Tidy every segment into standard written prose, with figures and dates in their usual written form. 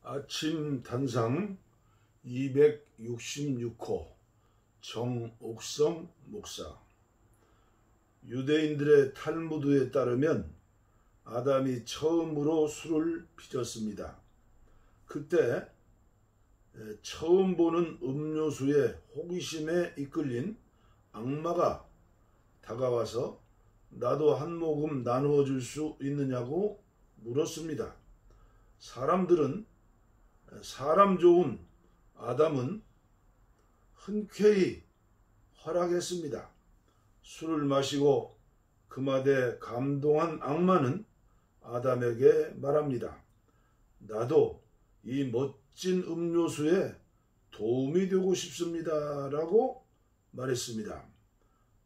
아침 단상 266호 정옥성 목사. 유대인들의 탈무드에 따르면 아담이 처음으로 술을 빚었습니다. 그때 처음 보는 음료수의 호기심에 이끌린 악마가 다가와서 나도 한 모금 나누어 줄 수 있느냐고 물었습니다. 사람 좋은 아담은 흔쾌히 허락했습니다. 술을 마시고 금화돼 감동한 악마는 아담에게 말합니다. 나도 이 멋진 음료수에 도움이 되고 싶습니다. 라고 말했습니다.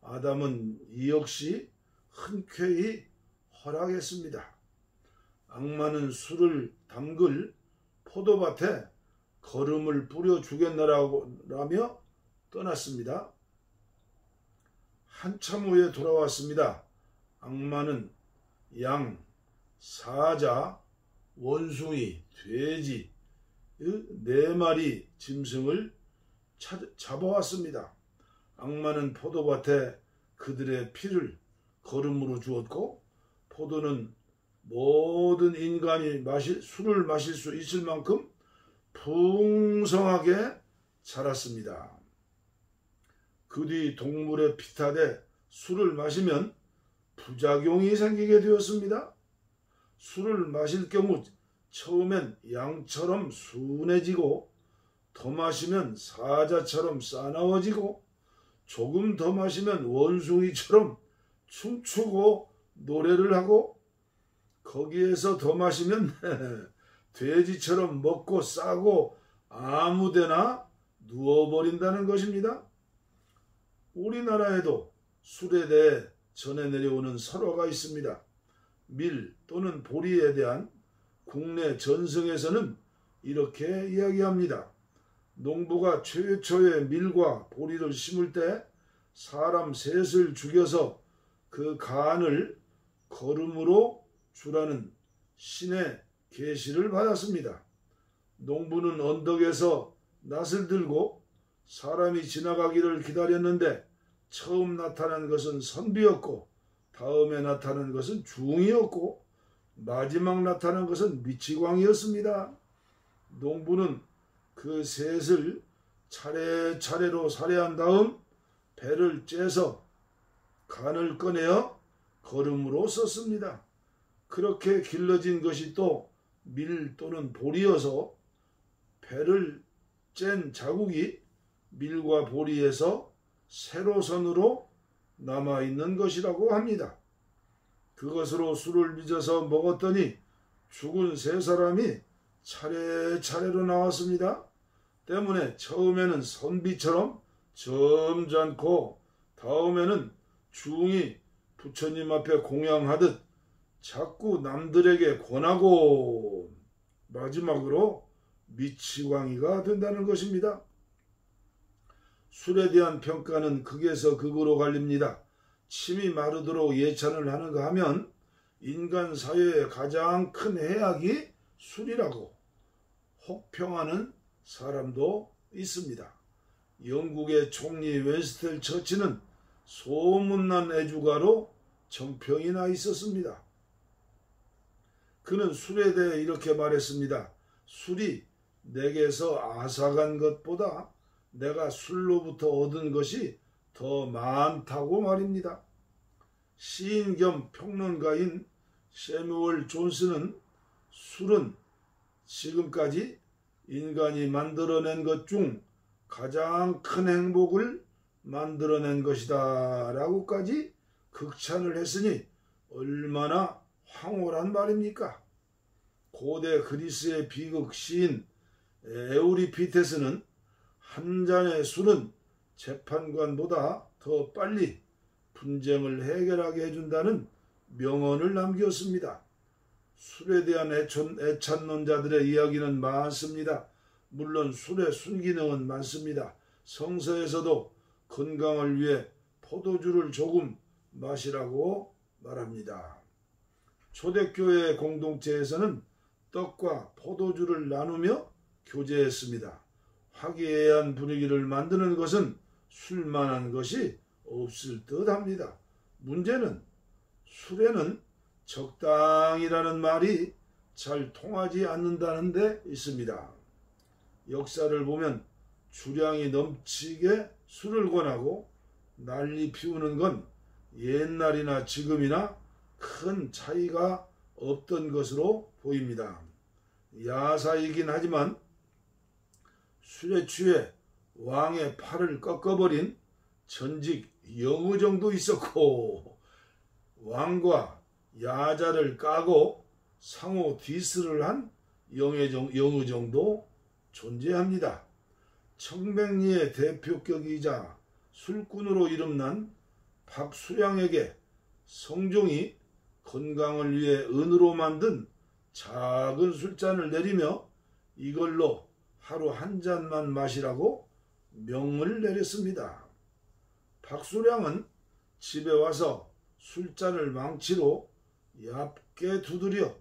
아담은 이 역시 흔쾌히 허락했습니다. 악마는 술을 담글 포도밭에 거름을 뿌려 주겠노라며 떠났습니다. 한참 후에 돌아왔습니다. 악마는 양, 사자, 원숭이, 돼지, 4마리 짐승을 잡아왔습니다. 악마는 포도밭에 그들의 피를 거름으로 주었고 포도는 모든 인간이 술을 마실 수 있을 만큼 풍성하게 자랐습니다. 그 뒤 동물의 피탈에 술을 마시면 부작용이 생기게 되었습니다. 술을 마실 경우 처음엔 양처럼 순해지고 더 마시면 사자처럼 싸나워지고 조금 더 마시면 원숭이처럼 춤추고 노래를 하고 거기에서 더 마시면 돼지처럼 먹고 싸고 아무데나 누워버린다는 것입니다. 우리나라에도 술에 대해 전해 내려오는 설화가 있습니다. 밀 또는 보리에 대한 국내 전승에서는 이렇게 이야기합니다. 농부가 최초의 밀과 보리를 심을 때 사람 셋을 죽여서 그 간을 거름으로 주라는 신의 계시를 받았습니다. 농부는 언덕에서 낫을 들고 사람이 지나가기를 기다렸는데 처음 나타난 것은 선비였고 다음에 나타난 것은 중이었고 마지막 나타난 것은 미치광이었습니다. 농부는 그 셋을 차례차례로 살해한 다음 배를 째서 간을 꺼내어 거름으로 썼습니다. 그렇게 길러진 것이 또 밀 또는 보리여서 배를 짠 자국이 밀과 보리에서 세로선으로 남아있는 것이라고 합니다. 그것으로 술을 빚어서 먹었더니 죽은 3사람이 차례차례로 나왔습니다. 때문에 처음에는 선비처럼 점잖고 다음에는 중이 부처님 앞에 공양하듯 자꾸 남들에게 권하고 마지막으로 미치광이가 된다는 것입니다. 술에 대한 평가는 극에서 극으로 갈립니다. 침이 마르도록 예찬을 하는가 하면 인간 사회의 가장 큰 해악이 술이라고 혹평하는 사람도 있습니다. 영국의 총리 윈스턴 처치는 소문난 애주가로 정평이 나 있었습니다. 그는 술에 대해 이렇게 말했습니다. 술이 내게서 앗아간 것보다 내가 술로부터 얻은 것이 더 많다고 말입니다. 시인 겸 평론가인 세뮤얼 존슨은 술은 지금까지 인간이 만들어낸 것 중 가장 큰 행복을 만들어낸 것이다 라고까지 극찬을 했으니 얼마나 황홀한 말입니까? 고대 그리스의 비극 시인 에우리피테스는 한 잔의 술은 재판관보다 더 빨리 분쟁을 해결하게 해준다는 명언을 남겼습니다. 술에 대한 애찬론자들의 이야기는 많습니다. 물론 술의 순기능은 많습니다. 성서에서도 건강을 위해 포도주를 조금 마시라고 말합니다. 초대교회 공동체에서는 떡과 포도주를 나누며 교제했습니다. 화기애애한 분위기를 만드는 것은 술만한 것이 없을 듯합니다. 문제는 술에는 적당이라는 말이 잘 통하지 않는다는 데 있습니다. 역사를 보면 주량이 넘치게 술을 권하고 난리 피우는 건 옛날이나 지금이나 큰 차이가 없던 것으로 보입니다. 야사이긴 하지만 술에 취해 왕의 팔을 꺾어버린 전직 영의정도 있었고, 왕과 야자를 까고 상호 디스를 한 영의정도 존재합니다. 청백리의 대표격이자 술꾼으로 이름난 박수량에게 성종이 건강을 위해 은으로 만든 작은 술잔을 내리며 이걸로 하루 한 잔만 마시라고 명을 내렸습니다. 박수량은 집에 와서 술잔을 망치로 얇게 두드려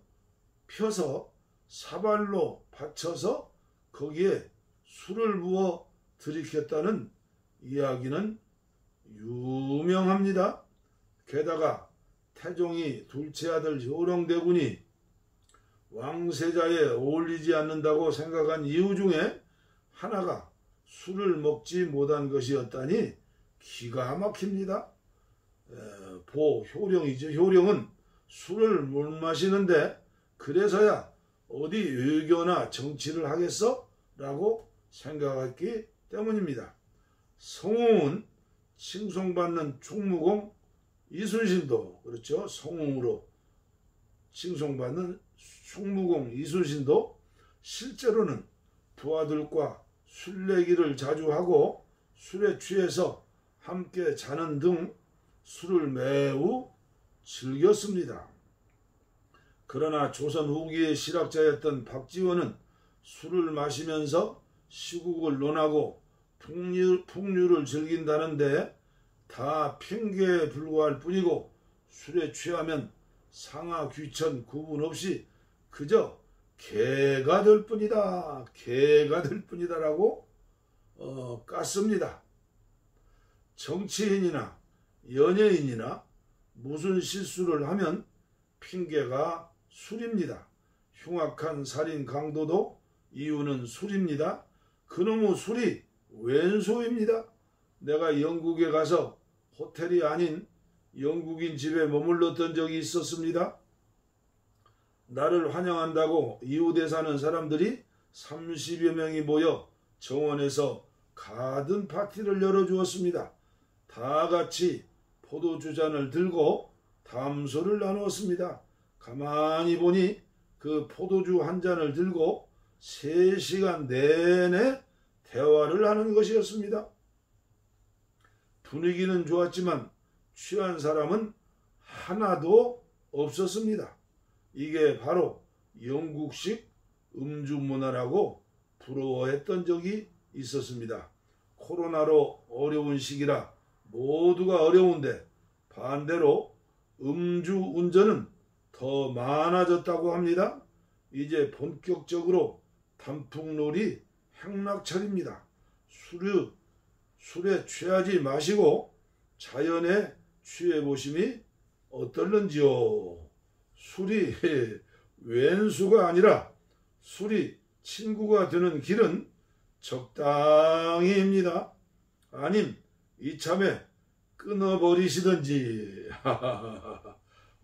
펴서 사발로 받쳐서 거기에 술을 부어 들이켰다는 이야기는 유명합니다. 게다가 태종이 둘째 아들 효령대군이 왕세자에 어울리지 않는다고 생각한 이유 중에 하나가 술을 먹지 못한 것이었다니 기가 막힙니다. 효령이죠. 효령은 술을 못 마시는데 그래서야 어디 외교나 정치를 하겠어? 라고 생각했기 때문입니다. 성웅은 칭송받는 충무공 이순신도, 그렇죠, 성웅으로 칭송받는 충무공 이순신도 실제로는 부하들과 술래기를 자주 하고 술에 취해서 함께 자는 등 술을 매우 즐겼습니다. 그러나 조선 후기의 실학자였던 박지원은 술을 마시면서 시국을 논하고 풍류를 즐긴다는데 다 핑계에 불과할 뿐이고, 술에 취하면 상하 귀천 구분 없이 그저 개가 될 뿐이다, 개가 될 뿐이다라고 깠습니다. 정치인이나 연예인이나 무슨 실수를 하면 핑계가 술입니다. 흉악한 살인 강도도 이유는 술입니다. 그놈의 술이 왼수입니다. 내가 영국에 가서 호텔이 아닌 영국인 집에 머물렀던 적이 있었습니다. 나를 환영한다고 이웃에 사는 사람들이 30여 명이 모여 정원에서 가든 파티를 열어주었습니다. 다 같이 포도주 잔을 들고 담소를 나누었습니다. 가만히 보니 그 포도주 한 잔을 들고 3시간 내내 대화를 하는 것이었습니다. 분위기는 좋았지만 취한 사람은 하나도 없었습니다. 이게 바로 영국식 음주 문화라고 부러워했던 적이 있었습니다. 코로나로 어려운 시기라 모두가 어려운데 반대로 음주 운전은 더 많아졌다고 합니다. 이제 본격적으로 단풍놀이 행락철입니다. 술에 취하지 마시고 자연에 취해보심이 어떨는지요. 술이 왼수가 아니라 술이 친구가 되는 길은 적당히입니다. 아님 이참에 끊어버리시든지.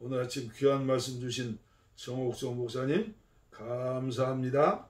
오늘 아침 귀한 말씀 주신 정옥성 목사님 감사합니다.